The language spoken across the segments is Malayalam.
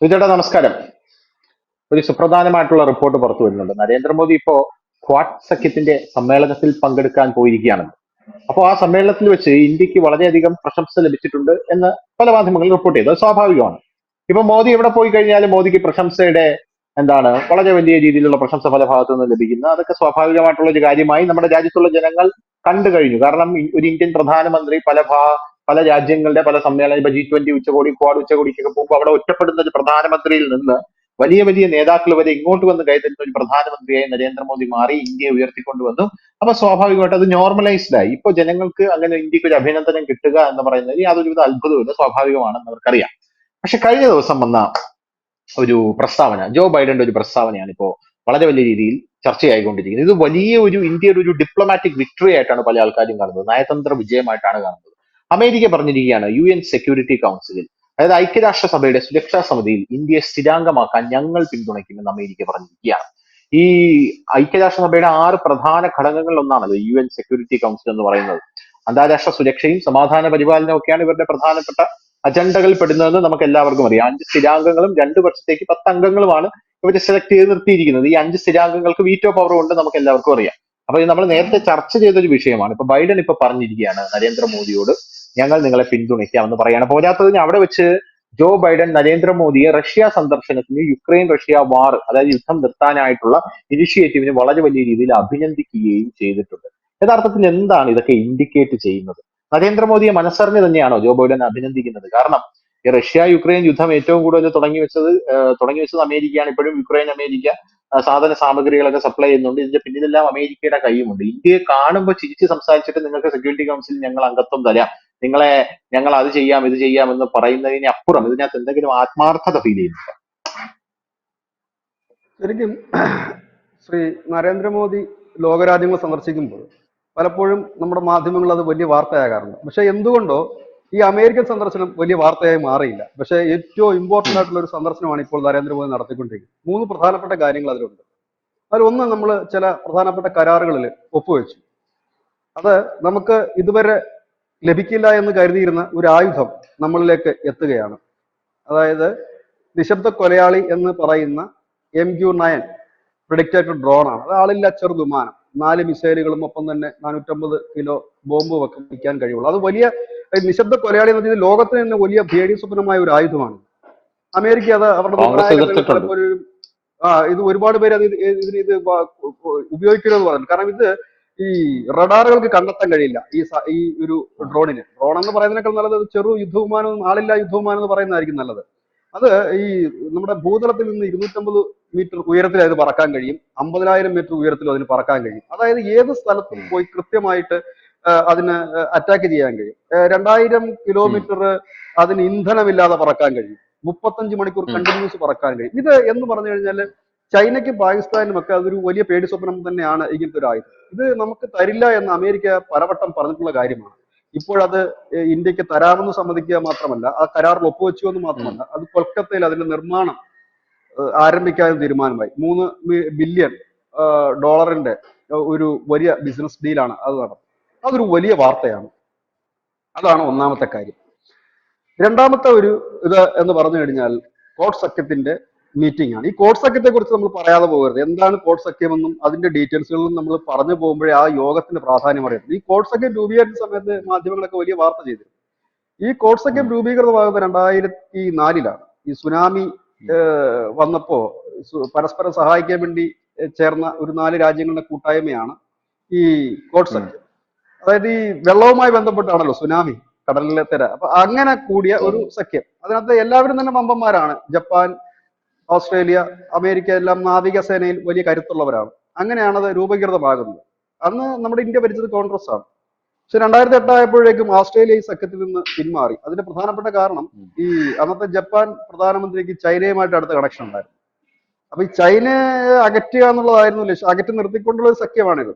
വിജയുടെ നമസ്കാരം. ഒരു സുപ്രധാനമായിട്ടുള്ള റിപ്പോർട്ട് പുറത്തു വരുന്നുണ്ട്. നരേന്ദ്രമോദി ഇപ്പോ ക്വാഡ് സഖ്യത്തിന്റെ സമ്മേളനത്തിൽ പങ്കെടുക്കാൻ പോയിരിക്കുകയാണ്. അപ്പോൾ ആ സമ്മേളനത്തിൽ വെച്ച് ഇന്ത്യക്ക് വളരെയധികം പ്രശംസ ലഭിച്ചിട്ടുണ്ട് എന്ന് പല മാധ്യമങ്ങളും റിപ്പോർട്ട് ചെയ്തു. അത് സ്വാഭാവികമാണ്. ഇപ്പൊ മോദി എവിടെ പോയി കഴിഞ്ഞാലും മോദിക്ക് പ്രശംസയുടെ വളരെ വലിയ രീതിയിലുള്ള പ്രശംസ പല ഭാഗത്തു നിന്ന് ലഭിക്കുന്ന അതൊക്കെ സ്വാഭാവികമായിട്ടുള്ള ഒരു കാര്യമായി നമ്മുടെ രാജ്യത്തുള്ള ജനങ്ങൾ കണ്ടു കഴിഞ്ഞു. കാരണം ഒരു ഇന്ത്യൻ പ്രധാനമന്ത്രി പല രാജ്യങ്ങളുടെ പല സമ്മേളനം, ഇപ്പൊ G20 ഉച്ചകോടി, ക്വാഡ് ഉച്ചകോടിക്കൊക്കെ പോകുമ്പോൾ അവിടെ ഒറ്റപ്പെടുന്ന ഒരു പ്രധാനമന്ത്രിയിൽ നിന്ന് വലിയ വലിയ നേതാക്കൾ വരെ ഇങ്ങോട്ട് വന്ന് കൈതരുന്ന ഒരു പ്രധാനമന്ത്രിയായി നരേന്ദ്രമോദി മാറി, ഇന്ത്യയെ ഉയർത്തിക്കൊണ്ടുവന്നു. അപ്പൊ സ്വാഭാവികമായിട്ട് അത് നോർമലൈസ്ഡ് ആയി. ഇപ്പൊ ജനങ്ങൾക്ക് അങ്ങനെ ഇന്ത്യക്ക് ഒരു അഭിനന്ദനം കിട്ടുക എന്ന് പറയുന്നത് യാതൊരുവിധ അത്ഭുതമില്ല, സ്വാഭാവികമാണെന്ന് അവർക്കറിയാം. പക്ഷെ കഴിഞ്ഞ ദിവസം വന്ന ഒരു പ്രസ്താവന, ജോ ബൈഡന്റെ ഒരു പ്രസ്താവനയാണ് ഇപ്പോ വളരെ വലിയ രീതിയിൽ ചർച്ചയായിക്കൊണ്ടിരിക്കുന്നത്. ഇത് വലിയ ഒരു ഇന്ത്യയുടെ ഒരു ഡിപ്ലോമാറ്റിക് വിക്ടറി ആയിട്ടാണ് പല ആൾക്കാരും കാണുന്നത്, നയതന്ത്ര വിജയമായിട്ടാണ് കാണുന്നത്. അമേരിക്ക പറഞ്ഞിരിക്കുകയാണ് UN സെക്യൂരിറ്റി കൗൺസിലിൽ, അതായത് ഐക്യരാഷ്ട്രസഭയുടെ സുരക്ഷാ സമിതിയിൽ ഇന്ത്യയെ സ്ഥിരാംഗമാക്കാൻ ഞങ്ങൾ പിന്തുണയ്ക്കുമെന്ന് അമേരിക്ക പറഞ്ഞിരിക്കുകയാണ്. ഈ ഐക്യരാഷ്ട്രസഭയുടെ 6 പ്രധാന ഘടകങ്ങളിൽ ഒന്നാണല്ലോ UN സെക്യൂരിറ്റി കൗൺസിൽ എന്ന് പറയുന്നത്. അന്താരാഷ്ട്ര സുരക്ഷയും സമാധാന പരിപാലനവും ഒക്കെയാണ് ഇവരുടെ പ്രധാനപ്പെട്ട അജണ്ടകൾ പെടുന്നതെന്ന് നമുക്ക് എല്ലാവർക്കും അറിയാം. 5 സ്ഥിരാംഗങ്ങളും 2 വർഷത്തേക്ക് 10 അംഗങ്ങളുമാണ് ഇവർ സെലക്ട് ചെയ്ത് നിർത്തിയിരിക്കുന്നത്. ഈ 5 സ്ഥിരാംഗങ്ങൾക്ക് വീറ്റോ പവർ ഉണ്ട്, നമുക്ക് എല്ലാവർക്കും അറിയാം. അപ്പൊ ഇത് നമ്മൾ നേരത്തെ ചർച്ച ചെയ്തൊരു വിഷയമാണ്. ഇപ്പൊ ബൈഡൻ ഇപ്പൊ പറഞ്ഞിരിക്കുകയാണ് നരേന്ദ്രമോദിയോട്, ഞങ്ങൾ നിങ്ങളെ പിന്തുണയ്ക്കാമെന്ന് പറയാണ്. പോരാത്തതിന് അവിടെ വെച്ച് ജോ ബൈഡൻ നരേന്ദ്രമോദിയെ റഷ്യ സന്ദർശനത്തിന്, യുക്രൈൻ റഷ്യ വാർ, അതായത് യുദ്ധം നിർത്താനായിട്ടുള്ള ഇനിഷ്യേറ്റീവിന് വളരെ വലിയ രീതിയിൽ അഭിനന്ദിക്കുകയും ചെയ്തിട്ടുണ്ട്. യഥാർത്ഥത്തിൽ എന്താണ് ഇതൊക്കെ ഇൻഡിക്കേറ്റ് ചെയ്യുന്നത്? നരേന്ദ്രമോദിയെ മനസ്സറിഞ്ഞ് തന്നെയാണോ ജോ ബൈഡൻ അഭിനന്ദിക്കുന്നത്? കാരണം ഈ റഷ്യ യുക്രൈൻ യുദ്ധം ഏറ്റവും കൂടുതൽ തുടങ്ങി വെച്ചത് അമേരിക്കയാണ്. ഇപ്പോഴും യുക്രൈൻ അമേരിക്ക സാധന സാമഗ്രികളൊക്കെ സപ്ലൈ ചെയ്യുന്നുണ്ട്. ഇതിന്റെ പിന്നിലെല്ലാം അമേരിക്കയുടെ കൈയുമുണ്ട്. ഇന്ത്യയെ കാണുമ്പോൾ ചിരിച്ച് സംസാരിച്ചിട്ട് നിങ്ങൾക്ക് സെക്യൂരിറ്റി കൗൺസിലിൽ ഞങ്ങൾ അംഗത്വം തരാം, ഞങ്ങൾ അത് ചെയ്യാം ഇത് ചെയ്യാം എന്ന് പറയുന്നതിന് അപ്പുറം ഇതിനകത്ത് എന്തെങ്കിലും ആത്മാർത്ഥത ഫീൽ ചെയ്യുന്നുണ്ടോ? ശരിക്കും ശ്രീ നരേന്ദ്രമോദി ലോകരാജ്യങ്ങൾ സന്ദർശിക്കുമ്പോൾ പലപ്പോഴും നമ്മുടെ മാധ്യമങ്ങൾ അത് വലിയ വാർത്തയാകാറുണ്ട്. പക്ഷെ എന്തുകൊണ്ടോ ഈ അമേരിക്കൻ സന്ദർശനം വലിയ വാർത്തയായി മാറിയില്ല. പക്ഷെ ഏറ്റവും ഇമ്പോർട്ടന്റ് ആയിട്ടുള്ള ഒരു സന്ദർശനമാണ് ഇപ്പോൾ നരേന്ദ്രമോദി നടത്തിക്കൊണ്ടിരിക്കുന്നത്. 3 പ്രധാനപ്പെട്ട കാര്യങ്ങൾ അതിലുണ്ട്. അതിലൊന്ന്, നമ്മൾ ചില പ്രധാനപ്പെട്ട കരാറുകളിൽ ഒപ്പുവെച്ചു. അത് നമുക്ക് ഇതുവരെ ലഭിക്കില്ല എന്ന് കരുതിയിരുന്ന ഒരു ആയുധം നമ്മളിലേക്ക് എത്തുകയാണ്. അതായത് നിശബ്ദ കൊലയാളി എന്ന് പറയുന്ന MQ-9 പ്രിഡിക്റ്റേറ്റഡ് ഡ്രോണാണ്. അത് ആളില്ല ചെറു വിമാനം. 4 മിസൈലുകളും ഒപ്പം തന്നെ 450 കിലോ ബോംബ് വയ്ക്കാൻ കഴിയുള്ളൂ. അത് വലിയ നിശബ്ദ കൊലയാളി എന്ന് പറഞ്ഞാൽ ലോകത്തിന് തന്നെ വലിയ ഭേടി സ്വപ്നമായ ഒരു ആയുധമാണ്. അമേരിക്ക അത് അവരുടെ നിർണായക ഇത് ഒരുപാട് പേര് അത് ഇത് ഉപയോഗിക്കരുതെന്ന് പറഞ്ഞു. കാരണം ഇത് ഈ റഡാറുകൾക്ക് കണ്ടെത്താൻ കഴിയില്ല ഈ ഒരു ഡ്രോൺ എന്ന് പറയുന്നതിനേക്കാൾ നല്ലത് ചെറു യുദ്ധവിമാനം, ആളില്ല യുദ്ധവിമാനം എന്ന് പറയുന്നതായിരിക്കും നല്ലത്. അത് ഈ നമ്മുടെ ഭൂതലത്തിൽ നിന്ന് 250 മീറ്റർ ഉയരത്തിൽ അതിന് പറക്കാൻ കഴിയും, 50,000 മീറ്റർ ഉയരത്തിലും അതിന് പറക്കാൻ കഴിയും. അതായത് ഏത് സ്ഥലത്തും പോയി കൃത്യമായിട്ട് അതിന് അറ്റാക്ക് ചെയ്യാൻ കഴിയും. 2000 കിലോമീറ്റർ അതിന് ഇന്ധനമില്ലാതെ പറക്കാൻ കഴിയും. 35 മണിക്കൂർ കണ്ടിന്യൂസ് പറക്കാൻ കഴിയും. ഇത് എന്ന് പറഞ്ഞു കഴിഞ്ഞാൽ ചൈനയ്ക്കും പാകിസ്ഥാനും ഒക്കെ അതൊരു വലിയ പേടി സ്വപ്നം തന്നെയാണ് ഇങ്ങനത്തെ ഒരു ആയുധം. ഇത് നമുക്ക് തരില്ല എന്ന് അമേരിക്ക പലവട്ടം പറഞ്ഞിട്ടുള്ള കാര്യമാണ്. ഇപ്പോഴത് ഇന്ത്യക്ക് തരാമെന്ന് സമ്മതിക്കുക മാത്രമല്ല, ആ കരാറിൽ ഒപ്പുവെച്ചു എന്ന് മാത്രമല്ല, അത് കൊൽക്കത്തയിൽ അതിന്റെ നിർമ്മാണം ആരംഭിക്കാൻ തീരുമാനമായി. $3 ബില്യൺ ഒരു വലിയ ബിസിനസ് ഡീലാണ് അത് നടന്നത്. അതൊരു വലിയ വാർത്തയാണ്. അതാണ് ഒന്നാമത്തെ കാര്യം. രണ്ടാമത്തെ ഒരു ഇത് എന്ന് പറഞ്ഞു കഴിഞ്ഞാൽ ക്വാഡ് സഖ്യത്തിന്റെ മീറ്റിംഗ് ആണ്. ഈ ക്വാഡ് സഖ്യത്തെ കുറിച്ച് നമ്മൾ പറയാതെ പോകരുത്. എന്താണ് ക്വാഡ് സഖ്യമെന്നും അതിന്റെ ഡീറ്റെയിൽസുകളും നമ്മൾ പറഞ്ഞു പോകുമ്പോഴേ ആ യോഗത്തിന്റെ പ്രാധാന്യം അറിയുന്നത്. ഈ ക്വാഡ് സഖ്യം രൂപീകരിച്ച സമയത്ത് മാധ്യമങ്ങളൊക്കെ വലിയ വാർത്ത ചെയ്തു. ഈ ക്വാഡ് സഖ്യം രൂപീകൃതമാകുന്നത് 2004-ലാണ്. ഈ സുനാമി വന്നപ്പോ പരസ്പരം സഹായിക്കാൻ വേണ്ടി ചേർന്ന ഒരു 4 രാജ്യങ്ങളുടെ കൂട്ടായ്മയാണ് ഈ ക്വാഡ് സഖ്യം. അതായത് ഈ വെള്ളവുമായി ബന്ധപ്പെട്ടാണല്ലോ സുനാമി, കടലിലെ തിര. അപ്പൊ അങ്ങനെ കൂടിയ ഒരു സഖ്യം. അതിനകത്ത് എല്ലാവരും തന്നെ വമ്പന്മാരാണ്. ജപ്പാൻ, ഓസ്ട്രേലിയ, അമേരിക്ക എല്ലാം നാവികസേനയിൽ വലിയ കരുത്തുള്ളവരാണ്. അങ്ങനെയാണ് അത് രൂപീകൃതമാകുന്നത്. അന്ന് നമ്മുടെ ഇന്ത്യ ഭരിച്ചത് കോൺഗ്രസ് ആണ്. പക്ഷെ 2008 ആയപ്പോഴേക്കും ഓസ്ട്രേലിയ ഈ സഖ്യത്തിൽ നിന്ന് പിന്മാറി. അതിന്റെ പ്രധാനപ്പെട്ട കാരണം ഈ അന്നത്തെ ജപ്പാൻ പ്രധാനമന്ത്രിക്ക് ചൈനയുമായിട്ട് അടുത്ത കണക്ഷൻ ഉണ്ടായിരുന്നു. അപ്പൊ ഈ ചൈനയെ അകറ്റുക എന്നുള്ളതായിരുന്നു ലക്ഷ്യം. അകറ്റി നിർത്തിക്കൊണ്ടുള്ള ഒരു സഖ്യമാണിത്.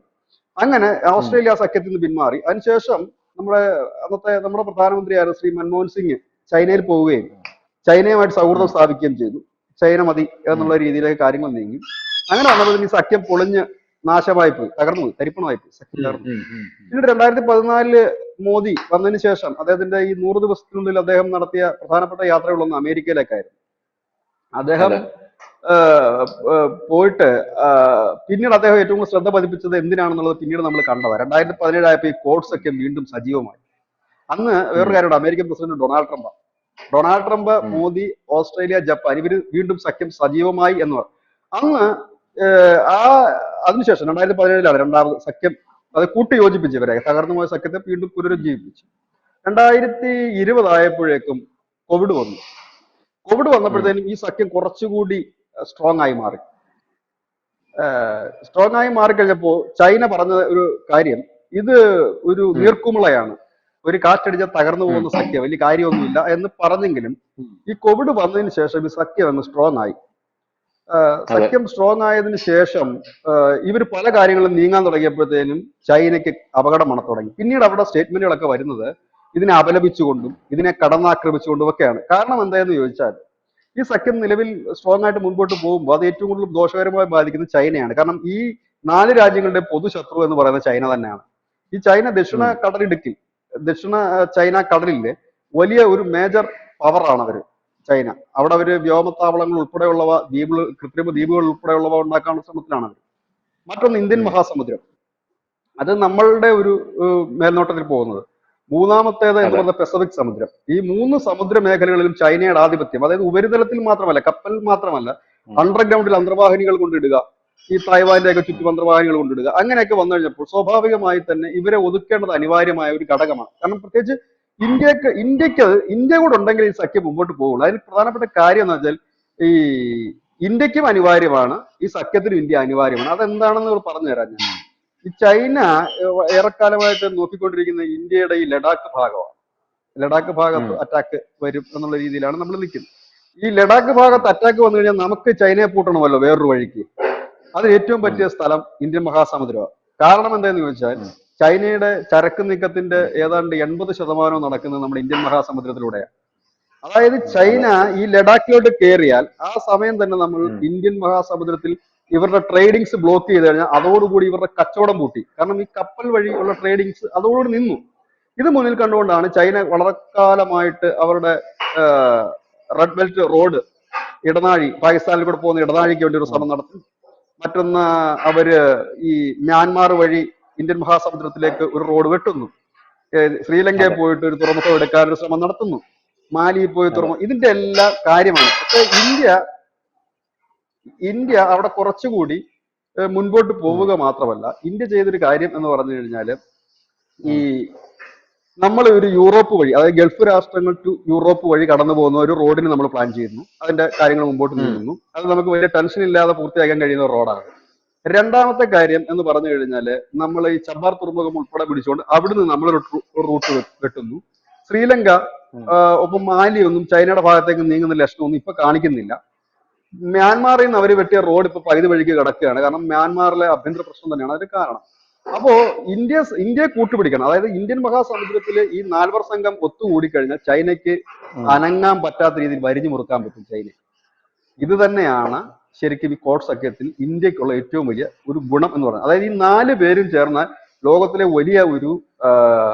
അങ്ങനെ ഓസ്ട്രേലിയ സഖ്യത്തിൽ നിന്ന് പിന്മാറി. അതിനുശേഷം നമ്മുടെ പ്രധാനമന്ത്രിയായ ശ്രീ മൻമോഹൻ സിംഗ് ചൈനയിൽ പോവുകയും ചൈനയുമായിട്ട് സൗഹൃദം സ്ഥാപിക്കുകയും ചെയ്തു. ചൈന മതി എന്നുള്ള രീതിയിലേക്ക് കാര്യങ്ങൾ നീങ്ങി. അങ്ങനെ വന്നപ്പോൾ ഈ സഖ്യം പൊളിഞ്ഞ് നാശമായി പോയി, തകർന്നു പോയി, തരിപ്പണമായി പോയി, സഖ്യം തകർന്നു. പിന്നീട് 2014 മോദി വന്നതിന് ശേഷം അദ്ദേഹത്തിന്റെ ഈ 100 ദിവസത്തിനുള്ളിൽ അദ്ദേഹം നടത്തിയ പ്രധാനപ്പെട്ട യാത്രകളൊന്നും അമേരിക്കയിലേക്കായിരുന്നു. അദ്ദേഹം അതെ. പോയിട്ട് പിന്നീട് അദ്ദേഹം ഏറ്റവും കൂടുതൽ ശ്രദ്ധ പതിപ്പിച്ചത് എന്തിനാണെന്നുള്ളത് പിന്നീട് നമ്മൾ കണ്ടതാണ്. 2017 ആയപ്പോൾ ഈ കോഡ് സഖ്യം വീണ്ടും സജീവമായി. അന്ന് വേറൊരു ഉം, കാര്യമുണ്ട്. അമേരിക്കൻ പ്രസിഡന്റ് ഡൊണാൾഡ് ട്രംപ്, ഉം, മോദി, ഓസ്ട്രേലിയ, ജപ്പാൻ ഇവര് വീണ്ടും സഖ്യം സജീവമായി എന്ന് പറഞ്ഞു. അന്ന് ആ അതിനുശേഷം 2017 രണ്ടാമത് സഖ്യം അത് കൂട്ടി യോജിപ്പിച്ചു. ഇവരെ തകർന്നു പോയ സഖ്യത്തെ വീണ്ടും പുനരുജ്ജീവിപ്പിച്ചു. 2020 ആയപ്പോഴേക്കും കോവിഡ് വന്നു. കോവിഡ് ഉം, വന്നപ്പോഴത്തേനും ഈ സഖ്യം കുറച്ചുകൂടി സ്ട്രോങ് ആയി മാറി. സ്ട്രോങ് ആയി മാറിക്കഴിഞ്ഞപ്പോ ചൈന പറഞ്ഞ ഒരു കാര്യം, ഇത് ഒരു ഉം, നീർക്കുമിളയാണ്, ഒരു കാറ്റടിച്ച തകർന്നു ഉം, പോകുന്ന സഖ്യം, വലിയ കാര്യമൊന്നുമില്ല എന്ന് പറഞ്ഞെങ്കിലും ഉം. ഈ കോവിഡ് വന്നതിന് ശേഷം ഈ സഖ്യം അങ്ങ് സ്ട്രോങ് ആയി. അതെ. സഖ്യം സ്ട്രോങ് ആയതിനു ശേഷം ഇവർ പല കാര്യങ്ങളും നീങ്ങാൻ തുടങ്ങിയപ്പോഴത്തേനും ചൈനയ്ക്ക് അപകടം മണ തുടങ്ങി. പിന്നീട് അവിടെ സ്റ്റേറ്റ്മെന്റുകളൊക്കെ വരുന്നത് ഇതിനെ അപലപിച്ചുകൊണ്ടും ഇതിനെ കടന്നാക്രമിച്ചുകൊണ്ടും ഒക്കെയാണ്. കാരണം എന്തായെന്ന് ചോദിച്ചാൽ ഈ സഖ്യം നിലവിൽ സ്ട്രോങ് ആയിട്ട് മുൻപോട്ട് പോകുമ്പോൾ അത് ഏറ്റവും കൂടുതൽ ദോഷകരമായി ബാധിക്കുന്നത് ചൈനയാണ്. കാരണം ഈ 4 രാജ്യങ്ങളുടെ പൊതു ശത്രു എന്ന് പറയുന്നത് ചൈന തന്നെയാണ്. ഈ ചൈന ഉം, ദക്ഷിണ ചൈന കടലിലെ വലിയ ഒരു മേജർ പവറാണ് അവര്. ചൈന അവിടെ അവര് വ്യോമത്താവളങ്ങൾ ഉൾപ്പെടെയുള്ളവ, കൃത്രിമ ദ്വീപുകൾ ഉൾപ്പെടെയുള്ളവ ഉണ്ടാക്കാനുള്ള ശ്രമത്തിലാണ് അവർ. മറ്റൊന്ന് ഇന്ത്യൻ ഉം, മഹാസമുദ്രം, അത് നമ്മളുടെ ഒരു മേൽനോട്ടത്തിൽ പോകുന്നത്. മൂന്നാമത്തേത് എന്ന് അതെ. പറയുന്നത് പെസഫിക് സമുദ്രം. ഈ 3 സമുദ്ര മേഖലകളിലും ചൈനയുടെ ആധിപത്യം, അതായത് ഉപരിതലത്തിൽ മാത്രമല്ല, കപ്പലിൽ മാത്രമല്ല, ഉം, അണ്ടർഗ്രൗണ്ടിൽ അന്തർവാഹിനികൾ കൊണ്ടിടുക, ഈ തായ്വാന്റെ ഒക്കെ ഉം, ചുറ്റും അന്തർവാഹിനികൾ കൊണ്ടിടുക, അങ്ങനെയൊക്കെ വന്നു കഴിഞ്ഞപ്പോൾ സ്വാഭാവികമായി തന്നെ ഇവരെ ഒതുക്കേണ്ടത് അനിവാര്യമായ ഒരു ഘടകമാണ്. കാരണം പ്രത്യേകിച്ച് ഇന്ത്യ കൂടെ ഉണ്ടെങ്കിൽ ഈ സഖ്യം മുമ്പോട്ട് പോകുള്ളൂ. അതിന് പ്രധാനപ്പെട്ട കാര്യം എന്ന് വെച്ചാൽ ഈ ഇന്ത്യക്കും അനിവാര്യമാണ്, ഈ സഖ്യത്തിനും ഇന്ത്യ അനിവാര്യമാണ്. അതെന്താണെന്ന് പറഞ്ഞു തരാം ഞാൻ. ഉം, ഈ ചൈന ഏറെക്കാലമായിട്ട് നോക്കിക്കൊണ്ടിരിക്കുന്ന ഇന്ത്യയുടെ ഈ ലഡാക്ക് ഭാഗമാണ്. ലഡാക്ക് ഭാഗത്ത് ഉം, അറ്റാക്ക് വരും എന്നുള്ള രീതിയിലാണ് നമ്മൾ നിൽക്കുന്നത്. ഈ ലഡാക്ക് ഭാഗത്ത് ഉം, അറ്റാക്ക് വന്നു കഴിഞ്ഞാൽ നമുക്ക് ചൈനയെ പൂട്ടണമല്ലോ വേറൊരു വഴിക്ക്. അതിന് ഏറ്റവും ഉം, പറ്റിയ സ്ഥലം ഇന്ത്യൻ മഹാസമുദ്രമാണ്. കാരണം എന്താണെന്ന് ചോദിച്ചാൽ ഉം, ചൈനയുടെ ചരക്ക് നീക്കത്തിന്റെ ഏതാണ്ട് 80% നടക്കുന്നത് നമ്മുടെ ഇന്ത്യൻ മഹാസമുദ്രത്തിലൂടെയാണ്. അതായത് ചൈന അതെ. ഈ ലഡാക്കിലോട്ട് കയറിയാൽ ആ സമയം തന്നെ നമ്മൾ ഉം, ഇന്ത്യൻ മഹാസമുദ്രത്തിൽ ഇവരുടെ ട്രേഡിങ്സ് ബ്ലോക്ക് ചെയ്ത് കഴിഞ്ഞാൽ അതോടുകൂടി ഇവരുടെ കച്ചവടം പൂട്ടി. കാരണം ഈ കപ്പൽ വഴി ഉള്ള ട്രേഡിങ്സ് അതോടുകൂടി നിന്നു. ഇത് മുന്നിൽ കണ്ടുകൊണ്ടാണ് ചൈന വളരെ കാലമായിട്ട് അവരുടെ റെഡ് ബെൽറ്റ് റോഡ്, ഇടനാഴി, പാകിസ്ഥാനിൽ കൂടെ പോകുന്ന ഇടനാഴിക്ക് വേണ്ടി ഒരു ഉം, ശ്രമം നടത്തി. മറ്റൊന്ന്, അവര് ഈ മ്യാൻമാർ വഴി ഇന്ത്യൻ മഹാസമുദ്രത്തിലേക്ക് ഒരു റോഡ് വെട്ടുന്നു. ശ്രീലങ്കയിൽ അതെ. പോയിട്ട് ഒരു തുറമുഖം എടുക്കാൻ ഒരു ശ്രമം നടത്തുന്നു. മാലിയിൽ പോയി അതെ. തുറമുഖം, ഇതിന്റെ എല്ലാ കാര്യമാണ്. പക്ഷെ ഇന്ത്യ അവിടെ കുറച്ചുകൂടി മുൻപോട്ട് ഉം, പോവുക മാത്രമല്ല, ഇന്ത്യ ചെയ്തൊരു കാര്യം എന്ന് പറഞ്ഞു കഴിഞ്ഞാൽ ഈ ഉം, നമ്മൾ ഒരു യൂറോപ്പ് വഴി, അതായത് ഗൾഫ് രാഷ്ട്രങ്ങൾ ടു യൂറോപ്പ് വഴി കടന്നു പോകുന്ന ഒരു റോഡിന് നമ്മൾ പ്ലാൻ ചെയ്യുന്നു. അതിന്റെ കാര്യങ്ങൾ മുമ്പോട്ട് ഉം, നീങ്ങുന്നു. അത് നമുക്ക് വലിയ ടെൻഷൻ ഇല്ലാതെ പൂർത്തിയാക്കാൻ കഴിയുന്ന ഒരു റോഡാണ്. രണ്ടാമത്തെ കാര്യം എന്ന് പറഞ്ഞു കഴിഞ്ഞാൽ നമ്മൾ ഈ ചബ്ബാർ തുറമുഖം ഉൾപ്പെടെ പിടിച്ചുകൊണ്ട് അവിടുന്ന് നമ്മളൊരു റൂട്ട് വെട്ടുന്നു. ശ്രീലങ്ക ഉം, ഒപ്പം മാലി ഒന്നും ചൈനയുടെ ഭാഗത്തേക്ക് നീങ്ങുന്ന ലക്ഷണമൊന്നും ഇപ്പൊ കാണിക്കുന്നില്ല. മ്യാൻമാറിൽ നിന്ന് അവർ വെട്ടിയ റോഡ് ഇപ്പൊ പകുതി വഴിക്ക് കിടക്കുകയാണ്. കാരണം മ്യാൻമാറിലെ ആഭ്യന്തര പ്രശ്നം തന്നെയാണ് അതിന് കാരണം. അപ്പോ ഇന്ത്യയെ കൂട്ടുപിടിക്കണം. അതായത് ഇന്ത്യൻ മഹാസമുദ്രത്തില് ഈ 4 സംഘം ഒത്തുകൂടിക്കഴിഞ്ഞാൽ ചൈനയ്ക്ക് ഉം, അനങ്ങാൻ പറ്റാത്ത രീതിയിൽ വരിഞ്ഞു മുറുക്കാൻ പറ്റും ചൈന. ഇത് തന്നെയാണ് ശരിക്കും ഈ കോഡ് സഖ്യത്തിൽ ഇന്ത്യക്കുള്ള ഏറ്റവും വലിയ ഒരു ഗുണം എന്ന് പറയുന്നത്. അതായത് ഈ 4 പേരും ചേർന്നാൽ ലോകത്തിലെ വലിയ ഒരു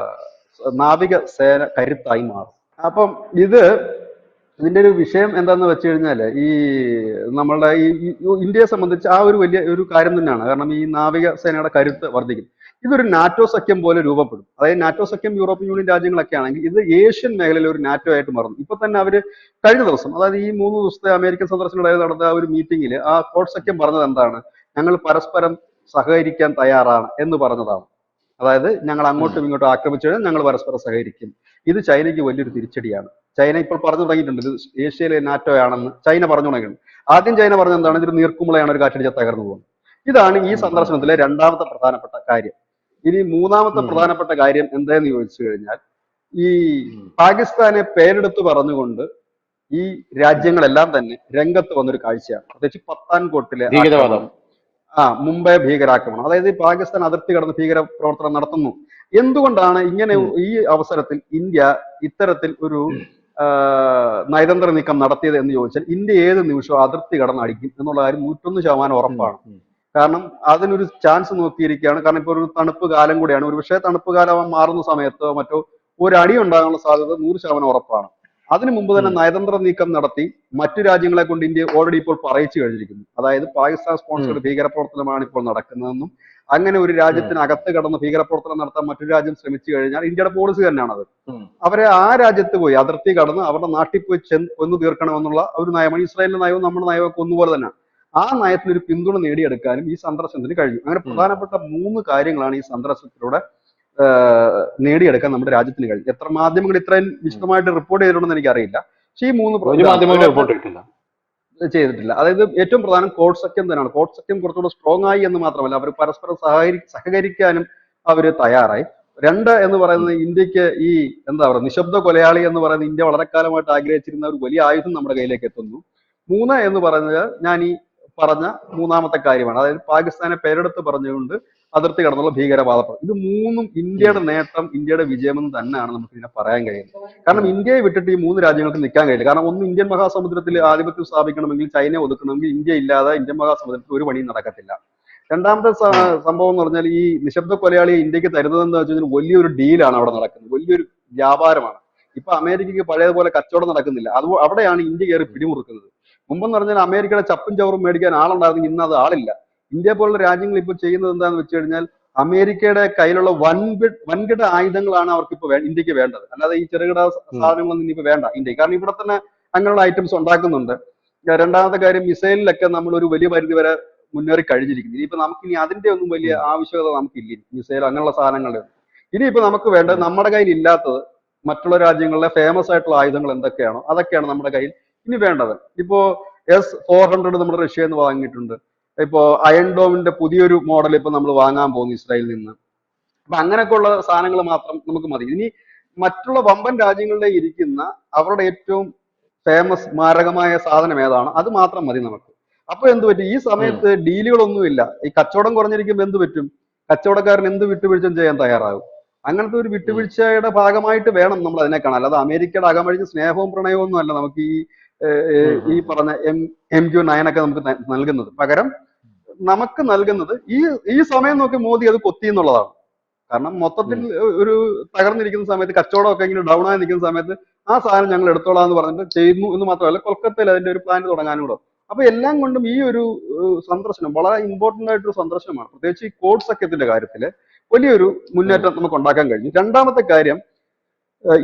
നാവിക സേന കരുത്തായി മാറും. അപ്പം ഇതിന്റെ ഒരു വിഷയം എന്താന്ന് വെച്ച് കഴിഞ്ഞാല് ഈ നമ്മളുടെ ഇന്ത്യയെ സംബന്ധിച്ച് ആ ഒരു വലിയ ഒരു കാര്യം തന്നെയാണ്. കാരണം ഈ നാവിക സേനയുടെ കരുത്ത് വർദ്ധിക്കും. ഇതൊരു നാറ്റോ സഖ്യം പോലെ രൂപപ്പെടും. അതായത് നാറ്റോ സഖ്യം യൂറോപ്യൻ യൂണിയൻ രാജ്യങ്ങളൊക്കെ ആണെങ്കിൽ ഇത് ഏഷ്യൻ മേഖലയിലെ ഒരു നാറ്റോ ആയിട്ട് മാറും. ഇപ്പൊ തന്നെ അവര് കഴിഞ്ഞ ദിവസം, അതായത് ഈ 3 ദിവസത്തെ അമേരിക്കൻ സന്ദർശനത്തിനിടെ നടന്ന ഒരു മീറ്റിംഗിൽ ആ കോഡ് സഖ്യം പറഞ്ഞത് എന്താണ്? ഞങ്ങൾ പരസ്പരം സഹകരിക്കാൻ തയ്യാറാണ് എന്ന് പറഞ്ഞതാണ്. അതായത് ഞങ്ങൾ ഉം, അങ്ങോട്ടും ഇങ്ങോട്ടും ആക്രമിച്ചു കഴിഞ്ഞാൽ ഞങ്ങൾ പരസ്പരം സഹകരിക്കും. ഇത് ചൈനയ്ക്ക് വലിയൊരു തിരിച്ചടിയാണ്. ചൈന ഇപ്പോൾ പറഞ്ഞു തുടങ്ങിയിട്ടുണ്ട് ഇത് ഏഷ്യയിലെ നാറ്റോ ആണെന്ന് ചൈന പറഞ്ഞു തുടങ്ങിയിട്ടുണ്ട്. ആദ്യം ചൈന പറഞ്ഞത് എന്താണ്? ഉം, ഇതൊരു നീർക്കുമുളയാണ്, ഒരു കാറ്റടിച്ച തകർന്നു പോകുന്നത്. ഇതാണ് ഈ ഉം, ഉം, സന്ദർശനത്തിലെ രണ്ടാമത്തെ പ്രധാനപ്പെട്ട കാര്യം. ഇനി മൂന്നാമത്തെ ഉം, പ്രധാനപ്പെട്ട കാര്യം എന്താന്ന് ചോദിച്ചു കഴിഞ്ഞാൽ ഈ ഉം. പാകിസ്ഥാനെ പേരെടുത്ത് പറഞ്ഞുകൊണ്ട് ഈ രാജ്യങ്ങളെല്ലാം തന്നെ രംഗത്ത് വന്നൊരു കാഴ്ചയാണ്. പ്രത്യേകിച്ച് പത്താൻകോട്ടിലെ ഭീകരവാദം. ആക്രമണം, മുംബൈ ഭീകരാക്രമണം, അതായത് ഈ പാകിസ്ഥാൻ അതിർത്തി കടന്ന് ഭീകര പ്രവർത്തനം നടത്തുന്നു. എന്തുകൊണ്ടാണ് ഇങ്ങനെ ഉം, ഈ അവസരത്തിൽ ഇന്ത്യ ഇത്തരത്തിൽ ഒരു നയതന്ത്ര നീക്കം നടത്തിയത് എന്ന് ചോദിച്ചാൽ ഇന്ത്യ ഏത് നിമിഷവും അതിർത്തി കടന്ന് അടിക്കും എന്നുള്ള കാര്യം 101% ഉം, ഉറപ്പാണ്. ഉം, കാരണം അതിനൊരു ചാൻസ് നോക്കിയിരിക്കുകയാണ്. കാരണം ഇപ്പോൾ ഒരു തണുപ്പ് കാലം കൂടിയാണ്. ഒരു പക്ഷേ തണുപ്പ് കാലം മാറുന്ന സമയത്തോ മറ്റോ ഒരു അടി ഉണ്ടാകാനുള്ള സാധ്യത 100% ഉറപ്പാണ്. അതിനു മുമ്പ് തന്നെ ഉം, നയതന്ത്ര നീക്കം നടത്തി മറ്റു രാജ്യങ്ങളെ കൊണ്ട് ഇന്ത്യ ഓൾറെഡി ഇപ്പോൾ പറയിച്ചു കഴിഞ്ഞിരിക്കുന്നു. അതായത് പാകിസ്ഥാൻ ഉം, സ്പോൺസർഡ് ഭീകരപ്രവർത്തനമാണ് ഇപ്പോൾ നടക്കുന്നതെന്നും അങ്ങനെ ഒരു ഉം, രാജ്യത്തിനകത്ത് കടന്ന് ഭീകരപ്രവർത്തനം നടത്താൻ മറ്റൊരു രാജ്യം ശ്രമിച്ചു കഴിഞ്ഞാൽ ഇന്ത്യയുടെ പോളിസി തന്നെയാണത്. ഉം, അവരെ ആ രാജ്യത്ത് പോയി അതിർത്തി കടന്ന് അവരുടെ നാട്ടിൽ പോയി കൊന്നു തീർക്കണമെന്നുള്ള ഒരു നയമാണ്. ഇസ്രായേലിന്റെ നയവും നമ്മുടെ നയവും ഒക്കെ ഒന്നുപോലെ തന്നെയാണ്. ആ നയത്തിന് ഒരു പിന്തുണ നേടിയെടുക്കാനും ഈ സന്ദർശനത്തിന് കഴിഞ്ഞു. അങ്ങനെ ഉം. പ്രധാനപ്പെട്ട 3 കാര്യങ്ങളാണ് ഈ സന്ദർശനത്തിലൂടെ നേടിയെടുക്കാൻ നമ്മുടെ രാജ്യത്തിന് കഴിഞ്ഞു. എത്ര മാധ്യമങ്ങൾ ഇത്രയും ഉം. വിശദമായിട്ട് റിപ്പോർട്ട് ചെയ്തിട്ടുണ്ടെന്ന് എനിക്കറിയില്ല. പക്ഷേ ഈ ഒരു ഇതാണ് മാധ്യമങ്ങളും ഒരൊറ്റ റിപ്പോർട്ട് കിട്ടില്ല. ചെയ്തിട്ടില്ല. അതായത് ഏറ്റവും പ്രധാനം കോഡ് സഖ്യം തന്നെയാണ്. കോഡ് സഖ്യം കുറച്ചുകൂടെ സ്ട്രോങ് ആയി എന്ന് മാത്രമല്ല, അവർ പരസ്പരം സഹകരിക്കാനും അവർ തയ്യാറായി. 2 എന്ന് ഉം, പറയുന്നത് ഇന്ത്യക്ക് ഈ എന്താ പറയുക നിശബ്ദ കൊലയാളി എന്ന് പറയുന്നത് ഇന്ത്യ വളരെ കാലമായിട്ട് ആഗ്രഹിച്ചിരുന്ന ഒരു വലിയ ആയുധം നമ്മുടെ കയ്യിലേക്ക് എത്തുന്നു. 3 എന്ന് പറയുന്നത് ഞാൻ ഈ പറഞ്ഞ മൂന്നാമത്തെ കാര്യമാണ്. അതായത് പാകിസ്ഥാനെ പേരെടുത്ത് പറഞ്ഞുകൊണ്ട് അതിർത്തി കടന്നുള്ള ഭീകരവാദം. ഇത് മൂന്നും ഉം, ഇന്ത്യയുടെ നേട്ടം, ഇന്ത്യയുടെ വിജയമെന്ന് തന്നെയാണ് നമുക്ക് ഇതിനെ പറയാൻ കഴിയുന്നത്. കാരണം ഇന്ത്യയെ വിട്ടിട്ട് ഈ 3 രാജ്യങ്ങൾക്ക് നിൽക്കാൻ കഴിയില്ല. കാരണം ഒന്ന്, ഇന്ത്യൻ മഹാസമുദ്രത്തിൽ ഉം, ആധിപത്യം സ്ഥാപിക്കണമെങ്കിൽ, ചൈനയെ ഒതുക്കണമെങ്കിൽ ഇന്ത്യ ഇല്ലാതെ ഇന്ത്യൻ മഹാസമുദ്രത്തിൽ ഒരു പണിയും നടക്കത്തില്ല. രണ്ടാമത്തെ ഉം, സംഭവം എന്ന് പറഞ്ഞാൽ ഈ നിശബ്ദ കൊലയാളിയെ ഇന്ത്യക്ക് തരുന്നതെന്ന് വെച്ചാൽ വലിയൊരു ഡീലാണ് അവിടെ നടക്കുന്നത്, വലിയൊരു വ്യാപാരമാണ്. ഇപ്പൊ അമേരിക്കയ്ക്ക് പഴയതുപോലെ കച്ചവടം നടക്കുന്നില്ല. അത് അവിടെയാണ് ഇന്ത്യ കയറി പിടിമുറുക്കുന്നത്. മുമ്പെന്ന് പറഞ്ഞാൽ അമേരിക്കയുടെ ചപ്പും ചവറും മേടിക്കാൻ ആളുണ്ടായിരുന്നു, ഇന്ന് അത് ആളില്ല. ഇന്ത്യ പോലുള്ള രാജ്യങ്ങൾ ഇപ്പോൾ ചെയ്യുന്നത് എന്താണെന്ന് വെച്ച് കഴിഞ്ഞാൽ അമേരിക്കയുടെ കയ്യിലുള്ള വൻകിട ആയുധങ്ങളാണ് അവർക്ക് ഇപ്പൊ ഇന്ത്യക്ക് വേണ്ടത്. അല്ലാതെ ഈ ചെറുകിട ഉം, സാധനങ്ങളൊന്നും ഇനിയിപ്പോ വേണ്ട ഇന്ത്യക്ക്. കാരണം ഇവിടെ തന്നെ അങ്ങനെയുള്ള ഐറ്റംസ് ഉണ്ടാക്കുന്നുണ്ട്. രണ്ടാമത്തെ കാര്യം, മിസൈലിലൊക്കെ നമ്മൾ ഒരു വലിയ പരിധി വരെ മുന്നേറി കഴിഞ്ഞിരിക്കുന്നു. ഇനിയിപ്പോ നമുക്കിനി അതിന്റെ ഒന്നും വലിയ ഉം, ആവശ്യകത നമുക്കില്ല, മിസൈൽ അങ്ങനെയുള്ള സാധനങ്ങളുടെ. ഇനിയിപ്പോ നമുക്ക് വേണ്ടത്, ഉം, നമ്മുടെ കയ്യിൽ ഇല്ലാത്തത് മറ്റുള്ള രാജ്യങ്ങളിലെ ഫേമസ് ആയിട്ടുള്ള ആയുധങ്ങൾ എന്തൊക്കെയാണോ അതൊക്കെയാണ് നമ്മുടെ കയ്യിൽ ഇനി വേണ്ടത്. ഇപ്പോ S-400 നമ്മുടെ റഷ്യയിൽ നിന്ന് വാങ്ങിയിട്ടുണ്ട്. ഇപ്പോ അയൺ ഡോമിന്റെ പുതിയൊരു മോഡൽ ഇപ്പൊ നമ്മൾ വാങ്ങാൻ പോകുന്നു ഇസ്രായേലിൽ നിന്ന്. അപ്പൊ അങ്ങനെയൊക്കെയുള്ള സാധനങ്ങൾ മാത്രം നമുക്ക് മതി. ഇനി മറ്റുള്ള വമ്പൻ രാജ്യങ്ങളുടെ ഇരിക്കുന്ന അവരുടെ ഏറ്റവും ഫേമസ് മാരകമായ സാധനം ഏതാണ് അത് മാത്രം മതി നമുക്ക്. അപ്പൊ എന്ത് പറ്റും, ഈ ഉം, സമയത്ത് ഡീലുകളൊന്നുമില്ല. ഈ കച്ചവടം കുറഞ്ഞിരിക്കുമ്പോൾ എന്ത് പറ്റും, കച്ചവടക്കാരൻ എന്ത് വിട്ടുവീഴ്ച ചെയ്യാൻ തയ്യാറാകും. അങ്ങനത്തെ ഒരു ഉം, വിട്ടുവീഴ്ചയുടെ ഭാഗമായിട്ട് വേണം നമ്മൾ അതിനെ കാണാൻ. അല്ലാതെ അമേരിക്കയുടെ അകമഴിഞ്ഞ് സ്നേഹവും പ്രണയവും ഒന്നും അല്ല നമുക്ക് ഉം, ഈ ഉം, പറഞ്ഞ MQ-9 ഒക്കെ നമുക്ക് നൽകുന്നത്. പകരം നമുക്ക് നൽകുന്നത് ഈ സമയം നോക്കി മോദി അത് കൊത്തി എന്നുള്ളതാണ്. കാരണം മൊത്തത്തിൽ ഉം. ഒരു തകർന്നിരിക്കുന്ന സമയത്ത്, കച്ചവടമൊക്കെ ഇങ്ങനെ ഡൗൺ ആയി നിൽക്കുന്ന സമയത്ത് ആ സാധനം ഞങ്ങൾ എടുത്തോളാം എന്ന് പറഞ്ഞിട്ട് ചെയ്യുന്നു എന്ന് മാത്രമല്ല, കൊൽക്കത്തയിൽ അതിന്റെ ഒരു പ്ലാന്റ് തുടങ്ങാനും കൂടെ. അപ്പൊ എല്ലാം കൊണ്ടും ഈ ഒരു സന്ദർശനം വളരെ ഇമ്പോർട്ടന്റ് ആയിട്ടൊരു സന്ദർശനമാണ്. പ്രത്യേകിച്ച് ഈ കോഡ് സഖ്യത്തിന്റെ കാര്യത്തിൽ വലിയൊരു ഉം. മുന്നേറ്റം നമുക്ക് ഉണ്ടാക്കാൻ കഴിഞ്ഞു. രണ്ടാമത്തെ കാര്യം,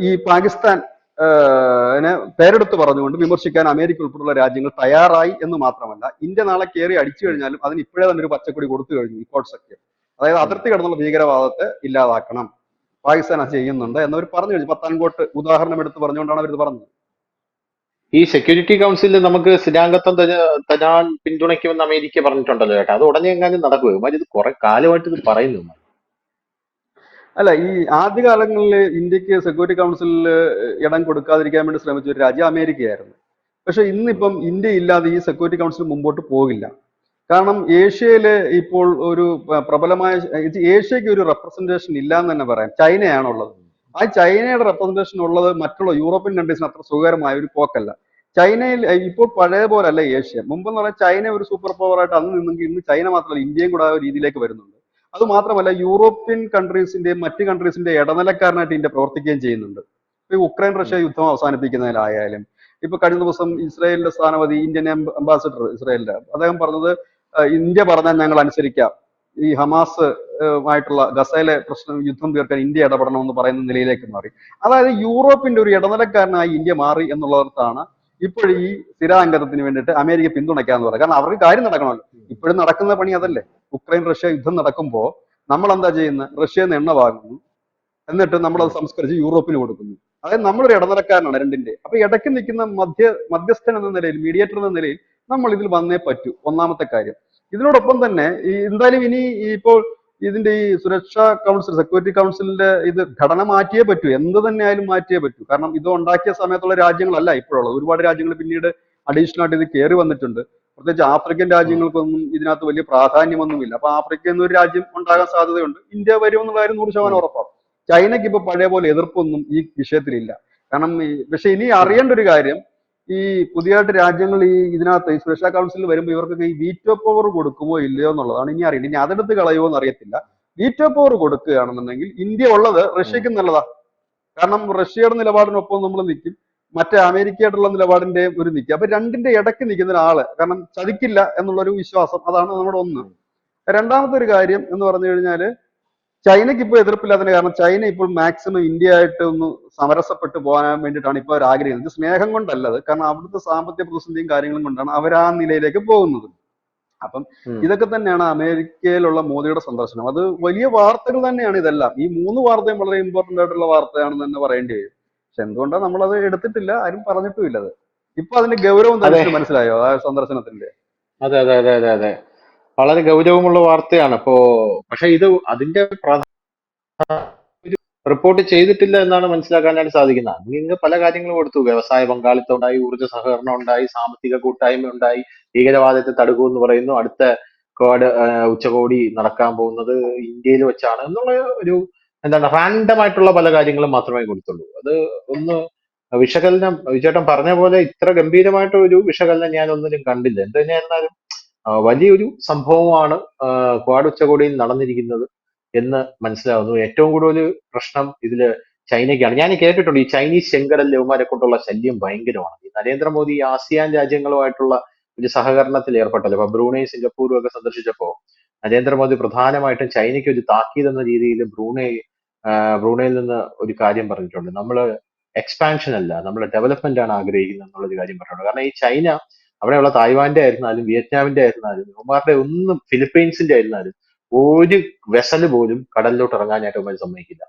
ഈ പാകിസ്ഥാൻ നെ പേരെടുത്ത് പറഞ്ഞുകൊണ്ട് വിമർശിക്കാൻ അമേരിക്ക ഉൾപ്പെടെയുള്ള രാജ്യങ്ങൾ തയ്യാറായി എന്ന് മാത്രമല്ല, ഇന്ത്യ നാളെ കയറി അടിച്ചു ഉം, കഴിഞ്ഞാലും അതിന് ഇപ്പോഴേ തന്നെ ഒരു പച്ചക്കൊടി കൊടുത്തു കഴിഞ്ഞു ഈ കോഡ് സഖ്യം. അതായത് ഉം. അതിർത്തി കടന്നുള്ള ഭീകരവാദത്തെ ഇല്ലാതാക്കണം, പാകിസ്ഥാൻ അത് ചെയ്യുന്നുണ്ട് എന്നവർ പറഞ്ഞു കഴിഞ്ഞു. പത്താൻകോട്ട് ഉദാഹരണം എടുത്ത് പറഞ്ഞുകൊണ്ടാണ് അവർ ഇത് പറഞ്ഞത്. ഈ സെക്യൂരിറ്റി കൗൺസിലിൽ നമുക്ക് സ്ഥിരാംഗത്വം തരാൻ പിന്തുണയ്ക്കുമെന്ന് അമേരിക്ക പറഞ്ഞിട്ടുണ്ടല്ലോ ചേട്ടാ. അത് ഉടനെ എങ്ങാനും നടക്കുമോ? ഇവന്മാർ ഇത് കുറെ കാലമായിട്ട് ഇത് പറയുന്നു ഇവന്മാര്. അല്ല, ഈ ആദ്യകാലങ്ങളിൽ ഇന്ത്യക്ക് സെക്യൂരിറ്റി കൗൺസിലിൽ ഇടം കൊടുക്കാതിരിക്കാൻ വേണ്ടി ശ്രമിച്ച ഒരു രാജ്യം അമേരിക്കയായിരുന്നു. പക്ഷെ ഉം, ഇന്നിപ്പം ഇന്ത്യ ഇല്ലാതെ ഈ സെക്യൂരിറ്റി കൗൺസിൽ മുമ്പോട്ട് പോകില്ല. കാരണം ഏഷ്യയില് ഇപ്പോൾ ഒരു പ്രബലമായ, ഏഷ്യക്ക് ഒരു റെപ്രസെന്റേഷൻ ഇല്ല എന്ന് തന്നെ പറയാം. ചൈനയാണുള്ളത്. ആ ചൈനയുടെ റെപ്രസെന്റേഷൻ ഉള്ളത് മറ്റുള്ള യൂറോപ്യൻ കൺട്രീസിന് അത്ര സുഖകരമായ ഒരു പോക്കല്ല. ചൈനയിൽ ഇപ്പോൾ പഴയ പോലെ അല്ല ഏഷ്യ. മുമ്പെന്ന് പറഞ്ഞാൽ ചൈന ഒരു സൂപ്പർ പവർ ആയിട്ട് അന്ന് നിന്നെങ്കിൽ ഇന്ന് ചൈന മാത്രമല്ല ഇന്ത്യയും കൂടെ ആ ഒരു രീതിയിലേക്ക് വരുന്നുണ്ട്. അത് മാത്രമല്ല, യൂറോപ്യൻ കൺട്രീസിന്റെയും മറ്റ് കൺട്രീസിന്റെ ഇടനിലക്കാരനായിട്ട് ഇന്ത്യ പ്രവർത്തിക്കുകയും ചെയ്യുന്നുണ്ട്. ഇപ്പൊ ഈ ഉക്രൈൻ ഉം, റഷ്യ യുദ്ധം അവസാനിപ്പിക്കുന്നതിലായാലും, ഇപ്പൊ കഴിഞ്ഞ ദിവസം ഇസ്രായേലിന്റെ സ്ഥാനപതി, ഇന്ത്യൻ അംബാസിഡർ ഇസ്രായേലിന്റെ, അദ്ദേഹം പറഞ്ഞത് ഇന്ത്യ പറഞ്ഞാൽ ഞങ്ങൾ അനുസരിക്കാം, ഈ ഹമാസ് ആയിട്ടുള്ള ഗസയിലെ പ്രശ്നം യുദ്ധം തീർക്കാൻ ഇന്ത്യ ഇടപെടണമെന്ന് പറയുന്ന നിലയിലേക്ക് മാറി. അതായത് യൂറോപ്പിന്റെ ഒരു ഇടനിലക്കാരനായി ഇന്ത്യ മാറി എന്നുള്ളിടത്താണ് ഇപ്പോഴും ഈ സ്ഥിരാംഗത്വത്തിന് വേണ്ടിയിട്ട് അമേരിക്ക പിന്തുണയ്ക്കാന്ന് പറയാം. കാരണം അവർക്ക് കാര്യം നടക്കണമല്ലോ. ഇപ്പോഴും നടക്കുന്ന പണി ഉം, അതല്ലേ. ഉക്രൈൻ റഷ്യ യുദ്ധം നടക്കുമ്പോൾ നമ്മൾ എന്താ ചെയ്യുന്നത്, റഷ്യയിൽ നിന്ന് എണ്ണ വാങ്ങുന്നു, എന്നിട്ട് നമ്മൾ അത് ഉം. സംസ്കരിച്ച് യൂറോപ്പിന് കൊടുക്കുന്നു. അതായത് നമ്മളൊരു ഇടനിലക്കാരനാണ് രണ്ടിന്റെ. അപ്പൊ ഇടയ്ക്ക് നിൽക്കുന്ന മധ്യസ്ഥൻ എന്ന നിലയിൽ, മീഡിയേറ്റർ എന്ന നിലയിൽ നമ്മൾ ഇതിൽ വന്നേ പറ്റൂ, ഒന്നാമത്തെ കാര്യം. ഇതിനോടൊപ്പം തന്നെ ഈ എന്തായാലും ഇനി ഇപ്പോൾ ഇതിന്റെ ഈ സുരക്ഷാ കൗൺസിൽ, സെക്യൂരിറ്റി കൗൺസിലിന്റെ ഇത് ഘടന മാറ്റിയേ പറ്റൂ, എന്ത് തന്നെ ആയാലും മാറ്റിയേ പറ്റൂ. കാരണം ഇത് ഉണ്ടാക്കിയ സമയത്തുള്ള രാജ്യങ്ങളല്ല ഇപ്പോഴുള്ളത്. ഒരുപാട് രാജ്യങ്ങൾ പിന്നീട് അഡീഷണൽ ആയിട്ട് ഇത് കയറി വന്നിട്ടുണ്ട്. പ്രത്യേകിച്ച് ആഫ്രിക്കൻ ഉം. രാജ്യങ്ങൾക്കൊന്നും ഇതിനകത്ത് വലിയ പ്രാധാന്യമൊന്നുമില്ല. അപ്പൊ ആഫ്രിക്ക എന്നൊരു രാജ്യം ഉണ്ടാകാൻ സാധ്യതയുണ്ട്. ഇന്ത്യ വരുമെന്നുള്ള കാര്യം 100% ഉം. ഉറപ്പാണ്. ചൈനയ്ക്ക് ഇപ്പൊ പഴയ പോലെ എതിർപ്പൊന്നും ഈ വിഷയത്തിലില്ല. കാരണം പക്ഷെ ഇനി ഉം. അറിയേണ്ട ഒരു കാര്യം, ഈ പുതിയതായിട്ട് രാജ്യങ്ങൾ ഈ ഇതിനകത്ത് ഈ സുരക്ഷാ കൗൺസിലിൽ വരുമ്പോൾ ഇവർക്കൊക്കെ ഈ വീറ്റോ പവർ കൊടുക്കുമോ ഇല്ലയോ എന്നുള്ളതാണ് ഇനി അറിയില്ല. ഇനി അതെടുത്ത് കളയുമോ എന്ന് അറിയത്തില്ല. വീറ്റോ പവർ കൊടുക്കുകയാണെന്നുണ്ടെങ്കിൽ ഇന്ത്യ ഉള്ളത് ഉം. റഷ്യക്കും നല്ലതാ. കാരണം റഷ്യയുടെ നിലപാടിനൊപ്പം നമ്മൾ നിൽക്കും. മറ്റേ അമേരിക്കയായിട്ടുള്ള നിലപാടിന്റെ ഒരു നിൽക്കുക. അപ്പൊ രണ്ടിന്റെ ഇടയ്ക്ക് നിൽക്കുന്ന ഒരാള്, കാരണം ചതിക്കില്ല എന്നുള്ളൊരു വിശ്വാസം, അതാണ് നമ്മുടെ ഒന്ന്. രണ്ടാമത്തെ ഒരു കാര്യം എന്ന് പറഞ്ഞു കഴിഞ്ഞാല് ചൈനയ്ക്ക് ഇപ്പോൾ എതിർപ്പില്ലാത്തതിന് കാരണം ചൈന ഇപ്പോൾ മാക്സിമം ഇന്ത്യ ആയിട്ട് ഒന്ന് സമരസപ്പെട്ട് പോകാൻ വേണ്ടിയിട്ടാണ് ഇപ്പോൾ അവർ ആഗ്രഹിക്കുന്നത്. ഇത് സ്നേഹം കൊണ്ടല്ലത്, കാരണം അവിടുത്തെ സാമ്പത്തിക പ്രതിസന്ധിയും കാര്യങ്ങളും കൊണ്ടാണ് അവർ ആ നിലയിലേക്ക് പോകുന്നത്. അപ്പം ഇതൊക്കെ തന്നെയാണ് അമേരിക്കയിലുള്ള മോദിയുടെ സന്ദർശനം. അത് വലിയ വാർത്തകൾ തന്നെയാണ് ഇതെല്ലാം. ഈ മൂന്ന് വാർത്തയും വളരെ ഇമ്പോർട്ടന്റ് ആയിട്ടുള്ള വാർത്തയാണെന്ന് തന്നെ പറയേണ്ടി വരും. പക്ഷെ എന്തുകൊണ്ടാണ് നമ്മളത് എടുത്തിട്ടില്ല, ആരും പറഞ്ഞിട്ടുമില്ല അത്. ഇപ്പൊ അതിന്റെ ഗൗരവം അതെ തനിക്ക് മനസ്സിലായോ ആ സന്ദർശനത്തിന്റെ? അതെ അതെ അതെ അതെ അതെ, വളരെ ഗൗരവമുള്ള വാർത്തയാണ്. അപ്പോ പക്ഷെ ഇത് അതിന്റെ റിപ്പോർട്ട് ചെയ്തിട്ടില്ല എന്നാണ് മനസ്സിലാക്കാനായിട്ട് സാധിക്കുന്നത്. അതിന് പല കാര്യങ്ങളും കൊടുത്തു. വ്യവസായ പങ്കാളിത്തം ഉണ്ടായി, ഊർജ്ജ സഹകരണം ഉണ്ടായി, സാമ്പത്തിക കൂട്ടായ്മ ഉണ്ടായി, ഭീകരവാദത്തെ തടുക്കൂ എന്ന് പറയുന്നു, അടുത്ത ക്വാഡ് ഉച്ചകോടി നടക്കാൻ പോകുന്നത് ഇന്ത്യയിൽ വെച്ചാണ് എന്നുള്ള ഒരു എന്താണ് റാൻഡം ആയിട്ടുള്ള പല കാര്യങ്ങളും മാത്രമേ കൊടുത്തുള്ളൂ. അത് ഒന്ന് വിശകലനം വിചേട്ടൻ പറഞ്ഞ പോലെ ഇത്ര ഗംഭീരമായിട്ട് ഒരു വിശകലനം ഞാൻ ഒന്നിനും കണ്ടില്ല. എന്ത് തന്നെയായിരുന്നാലും വലിയൊരു സംഭവമാണ് ക്വാഡ് ഉച്ചകോടിയിൽ നടന്നിരിക്കുന്നത് എന്ന് മനസ്സിലാവുന്നു. ഏറ്റവും കൂടുതൽ പ്രശ്നം ഇതില് ചൈനയ്ക്കാണ്. ഞാൻ കേട്ടിട്ടുണ്ട് ഈ ചൈനീസ് ചെങ്കടൽ യവന്മാരെ കൊണ്ടുള്ള ശല്യം ഭയങ്കരമാണ്. ഈ നരേന്ദ്രമോദി ഈ ആസിയാൻ രാജ്യങ്ങളുമായിട്ടുള്ള ഒരു സഹകരണത്തിൽ ഏർപ്പെട്ടല്ലോ. ഇപ്പൊ ബ്രൂണൈ സിംഗപ്പൂരും ഒക്കെ സന്ദർശിച്ചപ്പോ നരേന്ദ്രമോദി പ്രധാനമായിട്ടും ചൈനയ്ക്ക് ഒരു താക്കീത് എന്ന രീതിയിൽ ബ്രൂണൈയിൽ നിന്ന് ഒരു കാര്യം പറഞ്ഞിട്ടുണ്ട്. നമ്മള് എക്സ്പാൻഷൻ അല്ല, നമ്മൾ ഡെവലപ്മെന്റ് ആണ് ആഗ്രഹിക്കുന്നത് എന്നുള്ളൊരു കാര്യം പറഞ്ഞിട്ടുണ്ട്. കാരണം ഈ ചൈന അവിടെയുള്ള തായ്വാന്റെ ആയിരുന്നാലും വിയറ്റ്നാമിന്റെ ആയിരുന്നാലും ഇവന്മാരുടെ ഒന്നും ഫിലിപ്പീൻസിന്റെ ആയിരുന്നാലും ഒരു വെസല് പോലും കടലിലോട്ട് ഇറങ്ങാനായിട്ട് ഇവന്മാർ സമ്മതിക്കില്ല.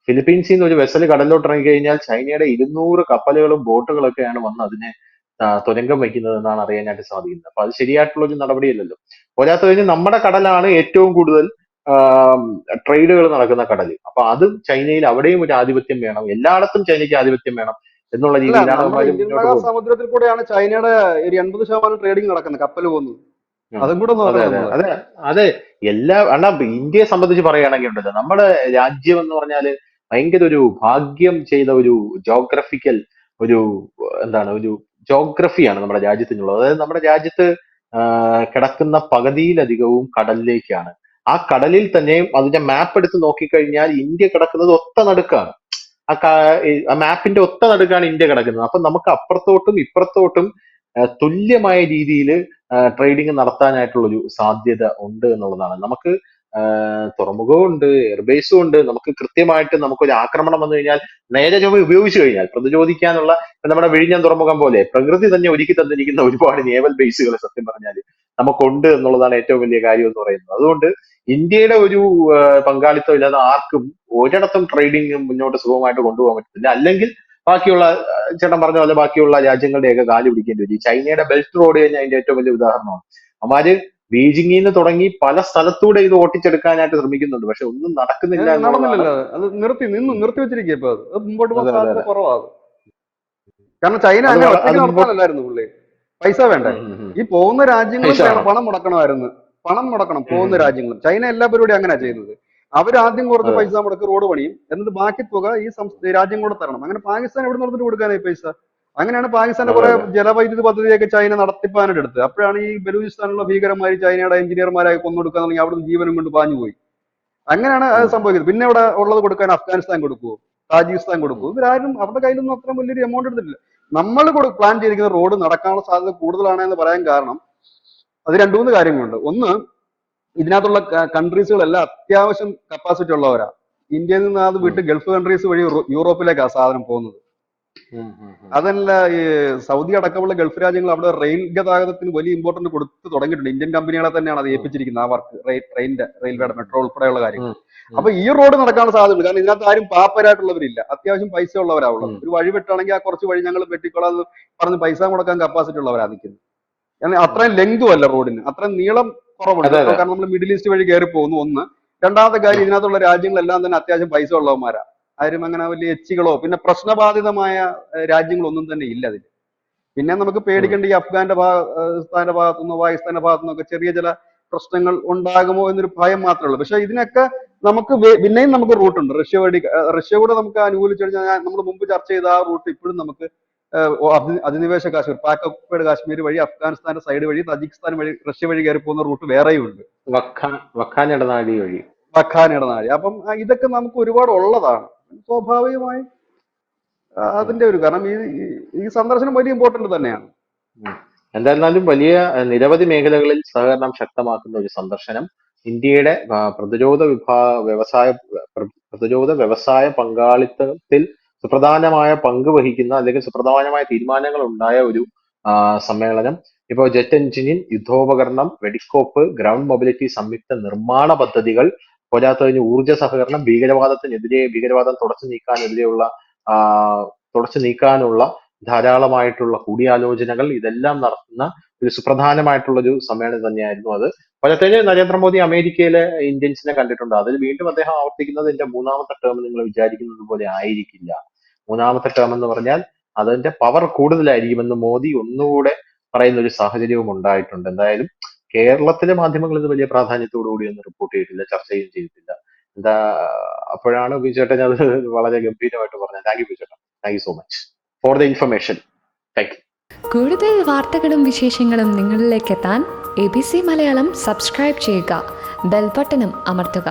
ഫിലിപ്പീൻസിൽ നിന്ന് ഒരു വെസൽ കടലിലോട്ട് ഇറങ്ങി കഴിഞ്ഞാൽ ചൈനയുടെ 200 കപ്പലുകളും ബോട്ടുകളൊക്കെയാണ് വന്ന് അതിനെ തുരങ്കം വയ്ക്കുന്നത് എന്നാണ് അറിയാനായിട്ട് സാധിക്കുന്നത്. അപ്പൊ അത് ശരിയായിട്ടുള്ള ഒരു നടപടിയല്ലല്ലോ. പോരാത്ത കഴിഞ്ഞ് നമ്മുടെ കടലാണ് ഏറ്റവും കൂടുതൽ ട്രേഡുകൾ നടക്കുന്ന കടൽ. അപ്പൊ അതും ചൈനയിൽ അവിടെയും ഒരു ആധിപത്യം വേണം, എല്ലായിടത്തും ചൈനയ്ക്ക് ആധിപത്യം വേണം എന്നുള്ള അല്ല, രീതിയിലാണ് നമ്മുടെ അവന്മാർ ഇന്ത്യൻ മുന്നോട്ട് പോകുന്നത്. മഹാസമുദ്രത്തിൽ കൂടെയാണ് ചൈനയുടെ ഒരു 80% ട്രേഡിംഗ് നടക്കുന്നത്, കപ്പൽ പോകുന്നത്. ഉം. അതും കൂടെ ഒന്ന് അതെ നോക്കണം അതെ നമ്മള്. അതെ അതെ. അണ്ണാ ഇന്ത്യയെ സംബന്ധിച്ച് പറയുകയാണെങ്കിൽ ഉണ്ടല്ലോ, നമ്മുടെ രാജ്യം എന്ന് പറഞ്ഞാല് ഭയങ്കര ഒരു ഭാഗ്യം ചെയ്ത ഒരു ജോഗ്രഫിക്കൽ ഒരു ഒരു ജോഗ്രഫിയാണ് നമ്മുടെ രാജ്യത്തിനുള്ളത്. അതായത് നമ്മുടെ രാജ്യത്ത് കിടക്കുന്ന പകുതിയിലധികവും കടലിലേക്കാണ്. ആ കടലിൽ തന്നെയും അതിന്റെ മാപ്പ് എടുത്ത് നോക്കിക്കഴിഞ്ഞാൽ ഇന്ത്യ കിടക്കുന്നത് ഒത്ത നടുക്കാണ്. ആ മാപ്പിന്റെ ഒത്ത നടുക്കാണ് ഇന്ത്യ കിടക്കുന്നത്. അപ്പൊ നമുക്ക് അപ്പുറത്തോട്ടും ഇപ്പുറത്തോട്ടും തുല്യമായ രീതിയിൽ ട്രേഡിംഗ് നടത്താനായിട്ടുള്ള ഒരു സാധ്യത ഉണ്ട് എന്നുള്ളതാണ്. നമുക്ക് തുറമുഖവും ഉണ്ട്, എയർബേസും ഉണ്ട്. നമുക്ക് കൃത്യമായിട്ട് നമുക്കൊരു ആക്രമണം വന്നു കഴിഞ്ഞാൽ നേരെ ചൊവ്വ ഉപയോഗിച്ചു കഴിഞ്ഞാൽ പ്രതിരോധിക്കാനുള്ള ഇപ്പൊ നമ്മുടെ വിഴിഞ്ഞം തുറമുഖം പോലെ പ്രകൃതി തന്നെ ഒരുക്കി തന്നിരിക്കുന്ന ഒരുപാട് നേവൽ ബേസുകൾ സത്യം പറഞ്ഞാൽ നമുക്കുണ്ട് എന്നുള്ളതാണ് ഏറ്റവും വലിയ കാര്യം എന്ന് പറയുന്നത്. അതുകൊണ്ട് ഇന്ത്യയുടെ ഒരു പങ്കാളിത്തം ഇല്ലാതെ ആർക്കും ഒരിടത്തും ട്രേഡിംഗ് മുന്നോട്ട് സുഗമമായിട്ട് കൊണ്ടുപോകാൻ പറ്റത്തില്ല. അല്ലെങ്കിൽ ബാക്കിയുള്ള ചേട്ടൻ പറഞ്ഞ പോലെ ബാക്കിയുള്ള രാജ്യങ്ങളുടെയൊക്കെ കാല് പിടിക്കേണ്ടി വരും. ഈ ചൈനയുടെ ബെൽറ്റ് റോഡ് കഴിഞ്ഞാൽ അതിന്റെ ഏറ്റവും വലിയ ഉദാഹരണമാണ്. അവന്മാര് ബീജിംഗിൽ നിന്ന് തുടങ്ങി പല സ്ഥലത്തൂടെ ഇത് ഓട്ടിച്ചെടുക്കാനായിട്ട് ശ്രമിക്കുന്നുണ്ട്, പക്ഷെ ഒന്നും നടക്കുന്നില്ല എന്നുള്ളതാണ്. നടന്നില്ലല്ലോ അത്. നിർത്തി വെച്ചിരിക്കുക. ഇപ്പൊ അത് മുമ്പോട്ട് പോകാൻ അതെ അതെ സാധ്യത അതെ. കുറവാകും. കാരണം ചൈന അത് അങ്ങനെ വള- അത് ഒറ്റയ്ക്ക് മുമ്പോട്ട് നടത്താനല്ലായിരുന്നു പുള്ളി. പൈസ വേണ്ടേ? ഉം. ഈ പോകുന്ന രാജ്യങ്ങളും പൈസ വേണം. പണം മുടക്കണമായിരുന്നു. പണം മുടക്കണം ഉം പോകുന്ന ഉം ഉം. രാജ്യങ്ങളും. ചൈന എല്ലാ പരിപാടിയും അങ്ങനെ ചെയ്യുന്നത്. അവരാദ്യം കുറച്ച് അതെ. പൈസ മുടക്കി റോഡ് പണിയും, എന്നിട്ട് ബാക്കി തുക ഈ രാജ്യം കൂടെ തരണം. അങ്ങനെ പാകിസ്ഥാൻ എവിടെ നടന്നിട്ട് കൊടുക്കാനായി പൈസ? അങ്ങനെയാണ് പാകിസ്ഥാന്റെ അതെ കുറെ അതെ. ജലവൈദ്യുതി പദ്ധതിയൊക്കെ ചൈന നടത്തിപ്പാനായിട്ട് എടുത്തത്. അപ്പോഴാണ് ഈ ബലൂചിസ്ഥാനിലുള്ള ഭീകരന്മാർ ചൈനയുടെ എഞ്ചിനീയർമാരെ കൊന്നൊടുക്കാൻ തുടങ്ങി, അവിടുന്ന് ജീവനും കൊണ്ട് പാഞ്ഞു പോയി. അങ്ങനെയാണ് അത് ഉം. സംഭവിക്കുന്നത്. പിന്നെ ഇവിടെ ഉള്ളത് കൊടുക്കാൻ അഫ്ഗാനിസ്ഥാൻ കൊടുക്കുവോ, താജിക്കിസ്ഥാൻ കൊടുക്കുവോ? ഇവരാരും അവരുടെ കയ്യിലൊന്നും അത്ര വലിയൊരു എമൗണ്ട് എടുത്തിട്ടില്ല. നമ്മൾ പ്ലാൻ ചെയ്തിരിക്കുന്ന റോഡ് നടക്കാനുള്ള സാധ്യത കൂടുതലാണ് എന്ന് പറയാൻ കാരണം അത് രണ്ടു മൂന്ന് കാര്യങ്ങളുണ്ട്. ഒന്ന്, ഇതിനകത്തുള്ള കൺട്രീസുകളെല്ലാം അത്യാവശ്യം കപ്പാസിറ്റി ഉള്ളവരാ. ഇന്ത്യയിൽ നിന്ന് അത് ഉം. വിട്ട് ഗൾഫ് കൺട്രീസ് വഴി യൂറോപ്പിലേക്കാണ് സാധനം പോകുന്നത്. ഉം ഉം ഉം. അതല്ല, ഈ സൗദി അടക്കമുള്ള ഗൾഫ് രാജ്യങ്ങൾ അവിടെ റെയിൽ ഗതാഗതത്തിന് വലിയ ഇമ്പോർട്ടന്റ് കൊടുത്ത് തുടങ്ങിയിട്ടുണ്ട്. ഇന്ത്യൻ കമ്പനികളെ തന്നെയാണ് അത് ഉം ഏൽപ്പിച്ചിരിക്കുന്നത് ആ വർക്ക്, റെയിൽവേയുടെ ഉം മെട്രോ ഉൾപ്പെടെയുള്ള കാര്യങ്ങൾ. ഉം ഉം അപ്പൊ ഈ റോഡ് നടക്കാനുള്ള സാധ്യതയുണ്ട്. കാരണം ഇതിനകത്ത് ആരും പാപ്പരായിട്ടുള്ളവരില്ല, അത്യാവശ്യം പൈസ ഉള്ളവരാ ഉള്ളത്. ഉം ഒരു വഴി വെട്ടാണെങ്കിൽ ആ കുറച്ച് വഴി ഞങ്ങൾ വെട്ടിക്കോളാം എന്ന് പറഞ്ഞ് പൈസ മുടക്കാൻ കപ്പാസിറ്റി ഉള്ളവരാ നിൽക്കുന്നത്. കാരണം ഉം. അത്രയും ലെങ്തും അല്ല റോഡിന്, അത്രയും നീളം കുറവുണ്ട്. അതെ ഇപ്പൊ അതെ. കാരണം നമ്മൾ മിഡിൽ ഈസ്റ്റ് വഴി കയറി പോകുന്നു ഒന്ന്. രണ്ടാമത്തെ കാര്യം, ഉം. ഇതിനകത്തുള്ള രാജ്യങ്ങളെല്ലാം തന്നെ അത്യാവശ്യം പൈസ ഉള്ളവന്മാരാ. ആരും അങ്ങനെ വലിയ എച്ചികളോ പിന്നെ പ്രശ്നബാധിതമായ രാജ്യങ്ങളൊന്നും തന്നെ ഇല്ല അതിൽ. പിന്നെ നമുക്ക് ഉം. പേടിക്കേണ്ട ഈ സ്ഥാന്റെ ഭാഗത്തുനിന്നോ പാകിസ്ഥാന്റെ ഭാഗത്തുനിന്നോ ഒക്കെ ചെറിയ ചില പ്രശ്നങ്ങൾ ഉണ്ടാകുമോ എന്നൊരു ഭയം മാത്രമേ ഉള്ളൂ. പക്ഷെ ഇതിനൊക്കെ നമുക്ക് പിന്നെയും നമുക്ക് റൂട്ടുണ്ട്. റഷ്യ കൂടെ നമുക്ക് അനുകൂലിച്ചു കഴിഞ്ഞാൽ നമ്മൾ മുമ്പ് ചർച്ച ചെയ്ത ആ റൂട്ട് ഇപ്പോഴും നമുക്ക് അധിനിവേശ കാശ്മീർ, പാക് ഒക്കുപൈഡ് കാശ്മീർ വഴി അഫ്ഗാനിസ്ഥാന്റെ സൈഡ് വഴി തജിക്കിസ്ഥാൻ വഴി റഷ്യ വഴി കയറി പോകുന്ന റൂട്ട് വേറെയും ഉണ്ട്, വക്കാൻ ഇടനാഴി വഴി. വഖാനയുടെ നാട്. അപ്പം ഇതൊക്കെ നമുക്ക് ഒരുപാട് ഉള്ളതാണ്. സ്വാഭാവികമായി അതിന്റെ ഒരു കാരണം ഈ സന്ദർശനം വലിയ ഇമ്പോർട്ടന്റ് തന്നെയാണ്. ഉം. എന്തായിരുന്നാലും വലിയ നിരവധി മേഖലകളിൽ സഹകരണം ശക്തമാക്കുന്ന ഒരു സന്ദർശനം ഇന്ത്യയുടെ പ്രതിരോധ വ്യവസായ പങ്കാളിത്തത്തിൽ സുപ്രധാനമായ പങ്ക് വഹിക്കുന്ന അല്ലെങ്കിൽ സുപ്രധാനമായ തീരുമാനങ്ങൾ ഉണ്ടായ ഒരു സമ്മേളനം. ഇപ്പോൾ ജെറ്റ് എഞ്ചിൻ, യുദ്ധോപകരണം, വെടിക്കോപ്പ്, ഗ്രൗണ്ട് മൊബിലിറ്റി, സംയുക്ത നിർമ്മാണ പദ്ധതികൾ, പോരാത്തതിന് ഊർജ്ജ സഹകരണം, ഭീകരവാദം തുടച്ചു നീക്കാനുള്ള ധാരാളമായിട്ടുള്ള കൂടിയാലോചനകൾ, ഇതെല്ലാം നടത്തുന്ന ഒരു സുപ്രധാനമായിട്ടുള്ള ഒരു സമ്മേളനം തന്നെയായിരുന്നു അത്. പോരാത്തതിന് നരേന്ദ്രമോദി അമേരിക്കയിലെ ഇന്ത്യൻസിനെ കണ്ടിട്ടുണ്ട്. അതിൽ വീണ്ടും അദ്ദേഹം ആവർത്തിക്കുന്നത് എന്റെ മൂന്നാമത്തെ ടേം നിങ്ങൾ വിചാരിക്കുന്നത് പോലെ ആയിരിക്കില്ല. മൂന്നാമത്തെ ടേം എന്ന് പറഞ്ഞാൽ അതിന്റെ പവർ കൂടുതലായിരിക്കുമെന്ന് മോദി ഒന്നുകൂടെ പറയുന്ന ഒരു സാഹചര്യവും ഉണ്ടായിട്ടുണ്ട്. എന്തായാലും കേരളത്തിലെ മാധ്യമങ്ങൾ ഇത് വലിയ പ്രാധാന്യത്തോടു കൂടി ഒന്നും റിപ്പോർട്ട് ചെയ്തിട്ടില്ല, ചർച്ചയും ചെയ്തിട്ടില്ല. എന്താ അപ്പോഴാണ് ബിജുചേട്ടൻ അത് വളരെ ഗംഭീരമായിട്ട് പറഞ്ഞത്. താങ്ക് യു ബിജുചേട്ടൻ, thank you so much for the information. Thank you. കൂടുതൽ വാർത്തകളും വിശേഷങ്ങളും നിങ്ങളിലേക്ക് എത്താൻ ABC മലയാളം സബ്സ്ക്രൈബ് ചെയ്യുക, ബെൽബട്ടനും അമർത്തുക.